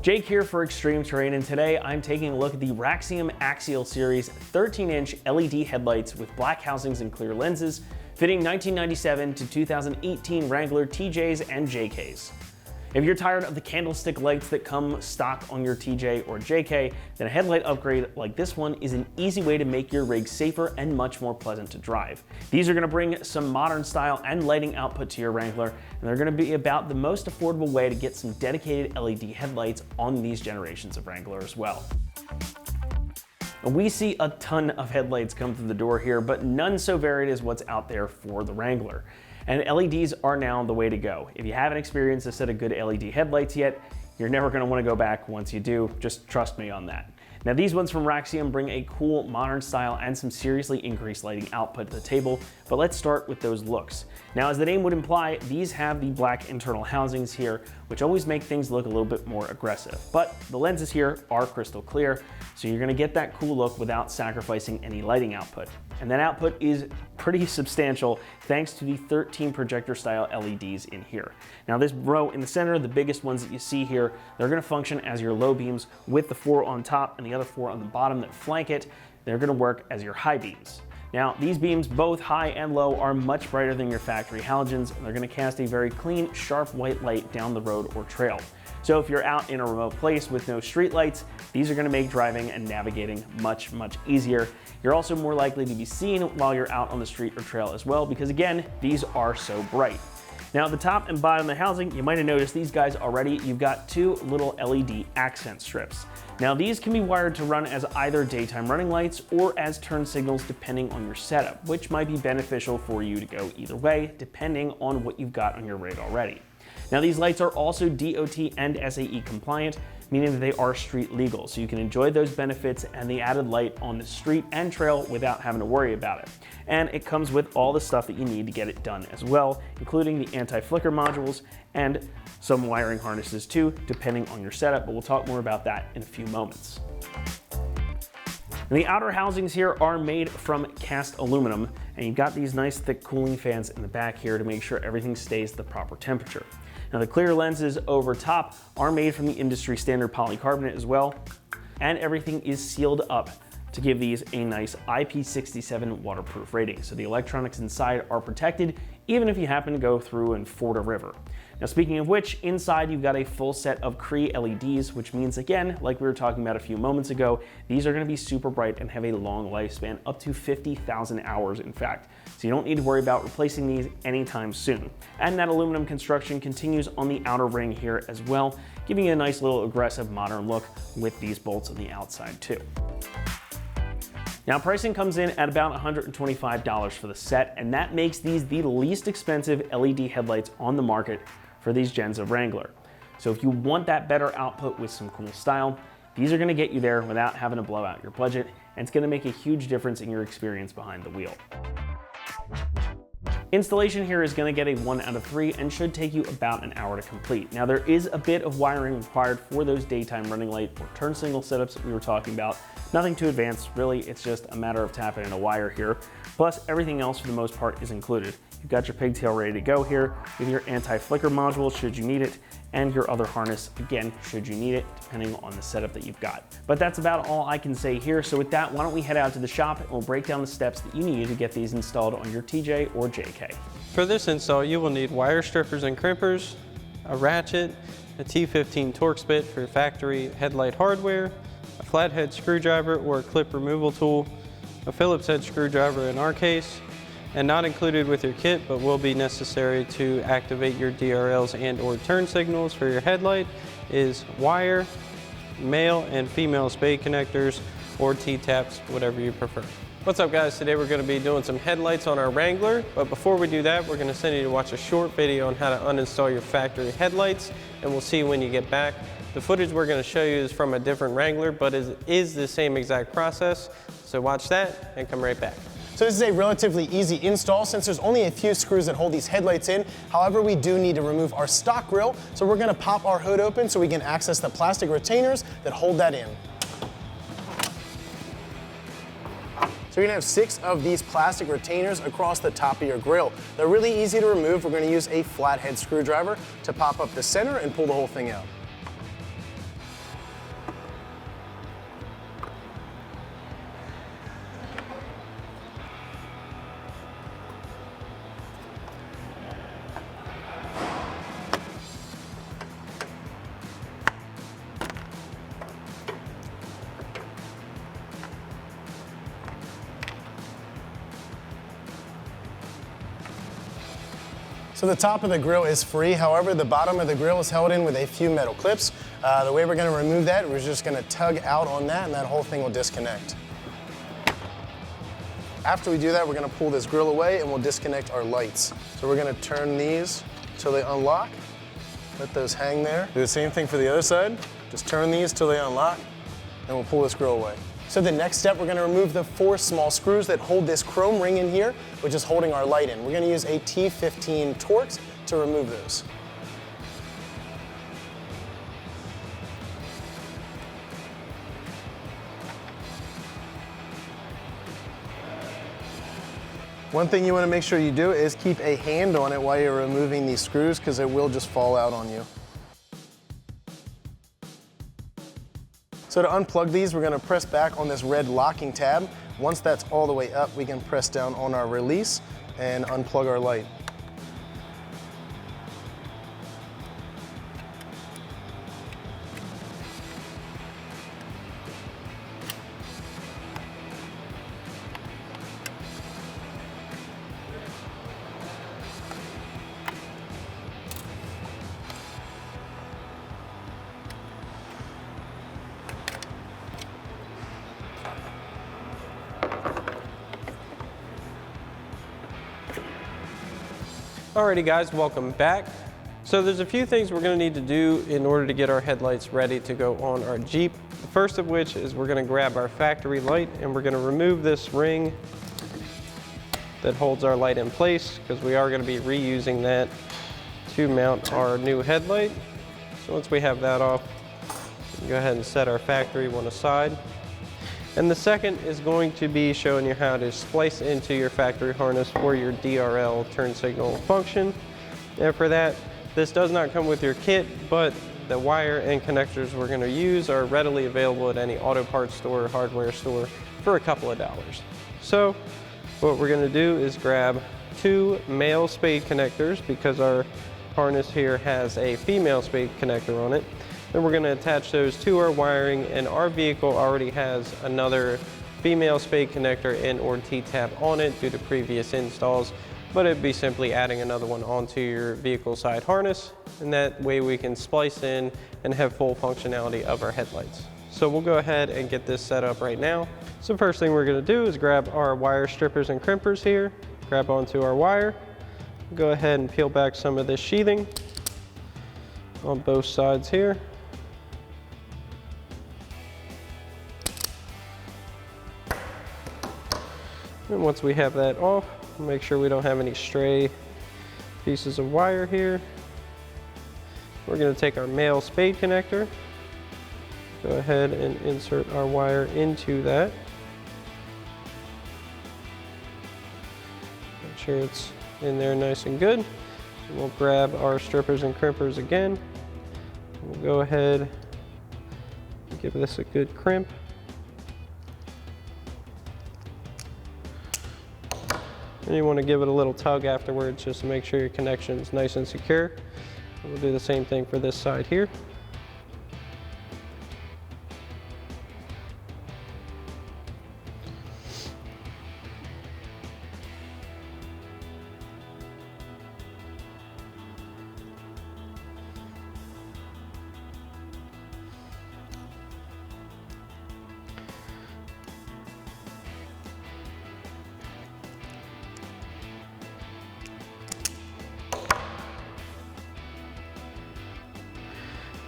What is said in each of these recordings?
Jake here for Extreme Terrain, and today I'm taking a look at the Raxium Axial Series 13-inch LED headlights with black housings and clear lenses, fitting 1997 to 2018 Wrangler TJs and JKs. If you're tired of the candlestick lights that come stock on your TJ or JK, then a headlight upgrade like this one is an easy way to make your rig safer and much more pleasant to drive. These are going to bring some modern style and lighting output to your Wrangler, and they're going to be about the most affordable way to get some dedicated LED headlights on these generations of Wrangler as well. And we see a ton of headlights come through the door here, but none so varied as what's out there for the Wrangler. And LEDs are now the way to go. If you haven't experienced a set of good LED headlights yet, you're never going to want to go back once you do. Just trust me on that. Now, these ones from Raxium bring a cool modern style and some seriously increased lighting output to the table, but let's start with those looks. Now, as the name would imply, these have the black internal housings here, which always make things look a little bit more aggressive. But the lenses here are crystal clear, so you're going to get that cool look without sacrificing any lighting output. And that output is pretty substantial thanks to the 13 projector style LEDs in here. Now, this row in the center, the biggest ones that you see here, they're going to function as your low beams with the 4 on top and the other 4 on the bottom that flank it. They're going to work as your high beams. Now, these beams, both high and low, are much brighter than your factory halogens, and they're going to cast a very clean, sharp white light down the road or trail. So if you're out in a remote place with no street lights, these are going to make driving and navigating much, much easier. You're also more likely to be seen while you're out on the street or trail as well, because again, these are so bright. Now, at the top and bottom of the housing, you might have noticed these guys already. You've got 2 little LED accent strips. Now, these can be wired to run as either daytime running lights or as turn signals depending on your setup, which might be beneficial for you to go either way, depending on what you've got on your rig already. Now, these lights are also DOT and SAE compliant, meaning that they are street legal, so you can enjoy those benefits and the added light on the street and trail without having to worry about it. And it comes with all the stuff that you need to get it done as well, including the anti-flicker modules and some wiring harnesses too, depending on your setup, but we'll talk more about that in a few moments. And the outer housings here are made from cast aluminum, and you've got these nice thick cooling fans in the back here to make sure everything stays the proper temperature. Now, the clear lenses over top are made from the industry standard polycarbonate as well, and everything is sealed up to give these a nice IP67 waterproof rating. So the electronics inside are protected even if you happen to go through and ford a river. Now, speaking of which, inside you've got a full set of Cree LEDs, which means, again, like we were talking about a few moments ago, these are going to be super bright and have a long lifespan, up to 50,000 hours in fact. So you don't need to worry about replacing these anytime soon. And that aluminum construction continues on the outer ring here as well, giving you a nice little aggressive modern look with these bolts on the outside too. Now, pricing comes in at about $125 for the set, and that makes these the least expensive LED headlights on the market for these gens of Wrangler. So if you want that better output with some cool style, these are going to get you there without having to blow out your budget, and it's going to make a huge difference in your experience behind the wheel. Installation here is going to get a 1 out of 3 and should take you about an hour to complete. Now, there is a bit of wiring required for those daytime running light or turn signal setups that we were talking about. Nothing too advanced, really. It's just a matter of tapping in a wire here. Plus, everything else for the most part is included. You've got your pigtail ready to go here with your anti-flicker module should you need it, and your other harness, again, should you need it, depending on the setup that you've got. But that's about all I can say here. So with that, why don't we head out to the shop and we'll break down the steps that you need to get these installed on your TJ or JK. For this install, you will need wire strippers and crimpers, a ratchet, a T15 Torx bit for factory headlight hardware, a flathead screwdriver or a clip removal tool, a Phillips head screwdriver in our case, and not included with your kit but will be necessary to activate your DRLs and or turn signals for your headlight is wire, male and female spade connectors, or T-taps, whatever you prefer. What's up guys, today we're going to be doing some headlights on our Wrangler, but before we do that we're going to send you to watch a short video on how to uninstall your factory headlights, and we'll see you when you get back. The footage we're going to show you is from a different Wrangler, but is the same exact process, so watch that and come right back. So this is a relatively easy install since there's only a few screws that hold these headlights in. However, we do need to remove our stock grille, so we're going to pop our hood open so we can access the plastic retainers that hold that in. So you're gonna have 6 of these plastic retainers across the top of your grill. They're really easy to remove. We're gonna use a flathead screwdriver to pop up the center and pull the whole thing out. So the top of the grill is free, however, the bottom of the grill is held in with a few metal clips. The way we're gonna remove that, we're just gonna tug out on that and that whole thing will disconnect. After we do that, we're gonna pull this grill away and we'll disconnect our lights. So we're gonna turn these till they unlock. Let those hang there. Do the same thing for the other side. Just turn these till they unlock and we'll pull this grill away. So the next step, we're gonna remove the 4 small screws that hold this chrome ring in here, which is holding our light in. We're gonna use a T15 Torx to remove those. One thing you want to make sure you do is keep a hand on it while you're removing these screws because it will just fall out on you. So to unplug these, we're going to press back on this red locking tab. Once that's all the way up, we can press down on our release and unplug our light. Alrighty guys, welcome back. So there's a few things we're gonna need to do in order to get our headlights ready to go on our Jeep. The first of which is we're gonna grab our factory light and we're gonna remove this ring that holds our light in place because we are gonna be reusing that to mount our new headlight. So once we have that off, we can go ahead and set our factory one aside. And the second is going to be showing you how to splice into your factory harness for your DRL turn signal function. And for that, this does not come with your kit, but the wire and connectors we're going to use are readily available at any auto parts store or hardware store for a couple of dollars. So what we're going to do is grab 2 male spade connectors because our harness here has a female spade connector on it. Then we're going to attach those to our wiring, and our vehicle already has another female spade connector and or T-tab on it due to previous installs, but it'd be simply adding another one onto your vehicle side harness, and that way we can splice in and have full functionality of our headlights. So we'll go ahead and get this set up right now. So first thing we're going to do is grab our wire strippers and crimpers here, grab onto our wire, go ahead and peel back some of this sheathing on both sides here. And once we have that off, make sure we don't have any stray pieces of wire here. We're going to take our male spade connector, go ahead and insert our wire into that. Make sure it's in there nice and good. And we'll grab our strippers and crimpers again. We'll go ahead and give this a good crimp. And you want to give it a little tug afterwards just to make sure your connection is nice and secure. And we'll do the same thing for this side here.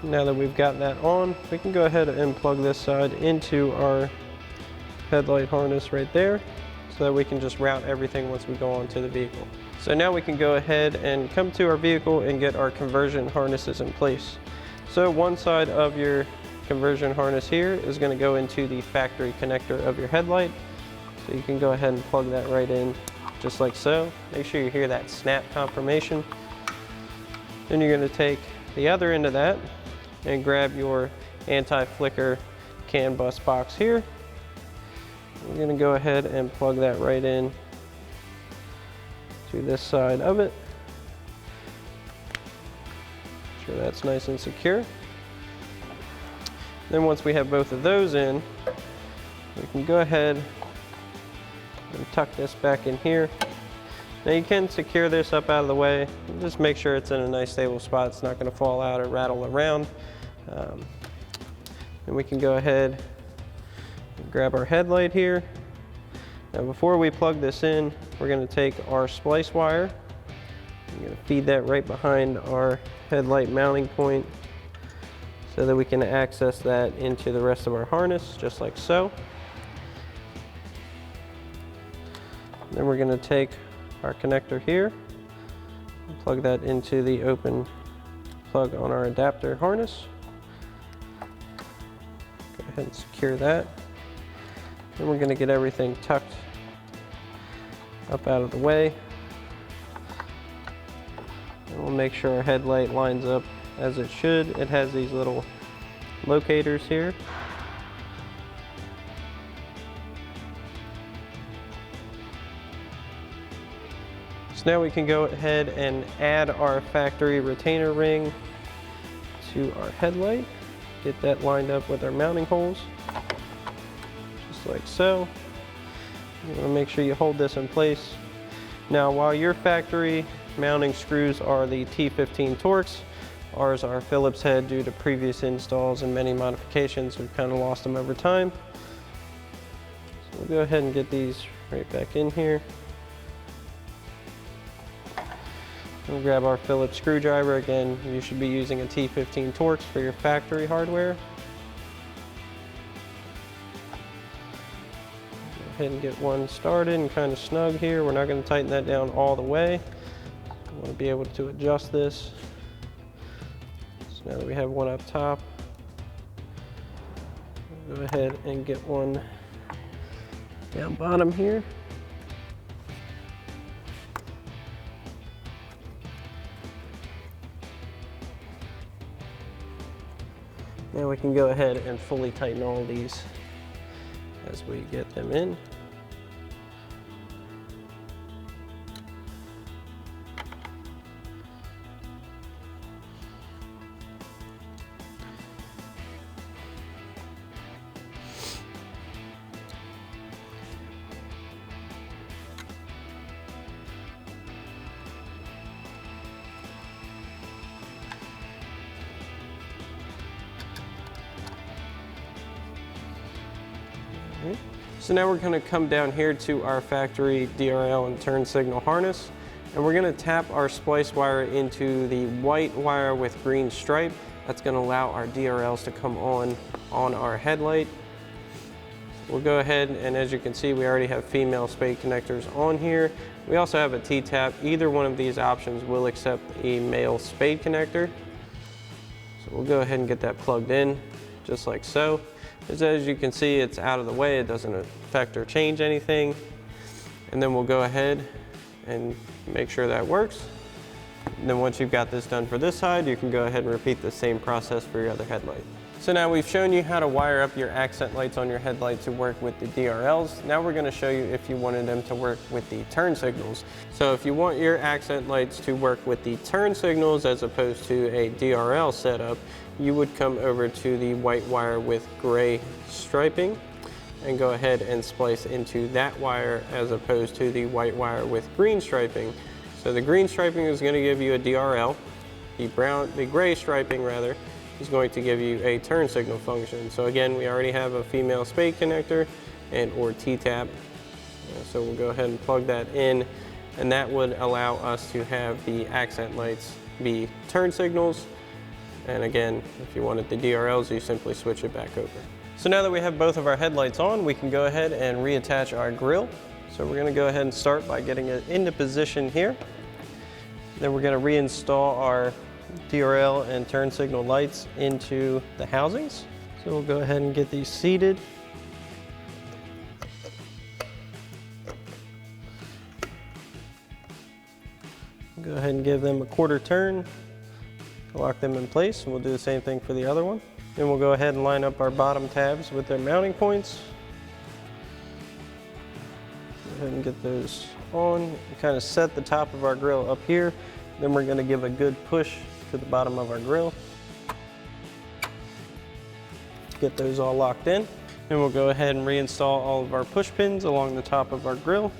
Now that we've got that on, we can go ahead and plug this side into our headlight harness right there so that we can just route everything once we go onto the vehicle. So now we can go ahead and come to our vehicle and get our conversion harnesses in place. So one side of your conversion harness here is going to go into the factory connector of your headlight. So you can go ahead and plug that right in just like so. Make sure you hear that snap confirmation. Then you're going to take the other end of that and grab your anti-flicker CAN bus box here. We're going to go ahead and plug that right in to this side of it. Make sure that's nice and secure. Then once we have both of those in, we can go ahead and tuck this back in here. Now you can secure this up out of the way. Just make sure it's in a nice stable spot. It's not going to fall out or rattle around. And we can go ahead and grab our headlight here. Now before we plug this in, we're going to take our splice wire. I'm going to feed that right behind our headlight mounting point so that we can access that into the rest of our harness, just like so. Then we're going to take our connector here and plug that into the open plug on our adapter harness. Go ahead and secure that. Then we're going to get everything tucked up out of the way. And we'll make sure our headlight lines up as it should. It has these little locators here. So now we can go ahead and add our factory retainer ring to our headlight. Get that lined up with our mounting holes, just like so. You want to make sure you hold this in place. Now, while your factory mounting screws are the T15 Torx, ours are Phillips head due to previous installs and many modifications. We've kind of lost them over time. So we'll go ahead and get these right back in here. We'll grab our Phillips screwdriver. Again, you should be using a T15 Torx for your factory hardware. Go ahead and get one started and kind of snug here. We're not going to tighten that down all the way. We want to be able to adjust this. So now that we have one up top, we'll go ahead and get one down bottom here. Now we can go ahead and fully tighten all of these as we get them in. So now we're going to come down here to our factory DRL and turn signal harness, and we're going to tap our splice wire into the white wire with green stripe. That's going to allow our DRLs to come on our headlight. We'll go ahead, and as you can see, we already have female spade connectors on here. We also have a T-tap. Either one of these options will accept a male spade connector. So we'll go ahead and get that plugged in, just like so. As you can see, it's out of the way. It doesn't affect or change anything. And then we'll go ahead and make sure that works. And then once you've got this done for this side, you can go ahead and repeat the same process for your other headlight. So now we've shown you how to wire up your accent lights on your headlight to work with the DRLs. Now we're going to show you if you wanted them to work with the turn signals. So if you want your accent lights to work with the turn signals as opposed to a DRL setup, you would come over to the white wire with gray striping and go ahead and splice into that wire as opposed to the white wire with green striping. So the green striping is going to give you a DRL. The gray striping rather is going to give you a turn signal function. So again, we already have a female spade connector and or T-tap. So we'll go ahead and plug that in, and that would allow us to have the accent lights be turn signals. And again, if you wanted the DRLs, you simply switch it back over. So now that we have both of our headlights on, we can go ahead and reattach our grille. So we're going to go ahead and start by getting it into position here. Then we're going to reinstall our DRL and turn signal lights into the housings. So we'll go ahead and get these seated. Go ahead and give them a quarter turn. Lock them in place, and we'll do the same thing for the other one. Then we'll go ahead and line up our bottom tabs with their mounting points. Go ahead and get those on. Kind of set the top of our grill up here. Then we're going to give a good push to the bottom of our grill. Get those all locked in. Then we'll go ahead and reinstall all of our push pins along the top of our grill.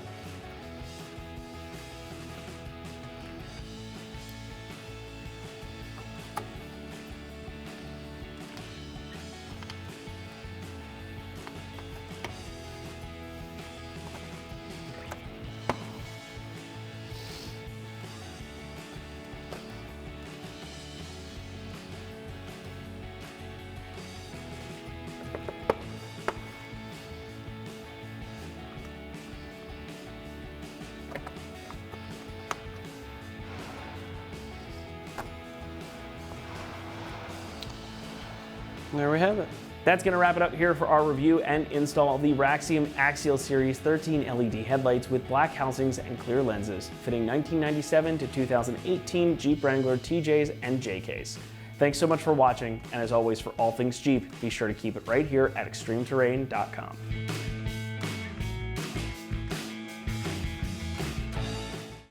There we have it. That's going to wrap it up here for our review and install of the Raxium Axial Series 13 LED headlights with black housings and clear lenses, fitting 1997 to 2018 Jeep Wrangler TJs and JKs. Thanks so much for watching, and as always, for all things Jeep, be sure to keep it right here at extremeterrain.com.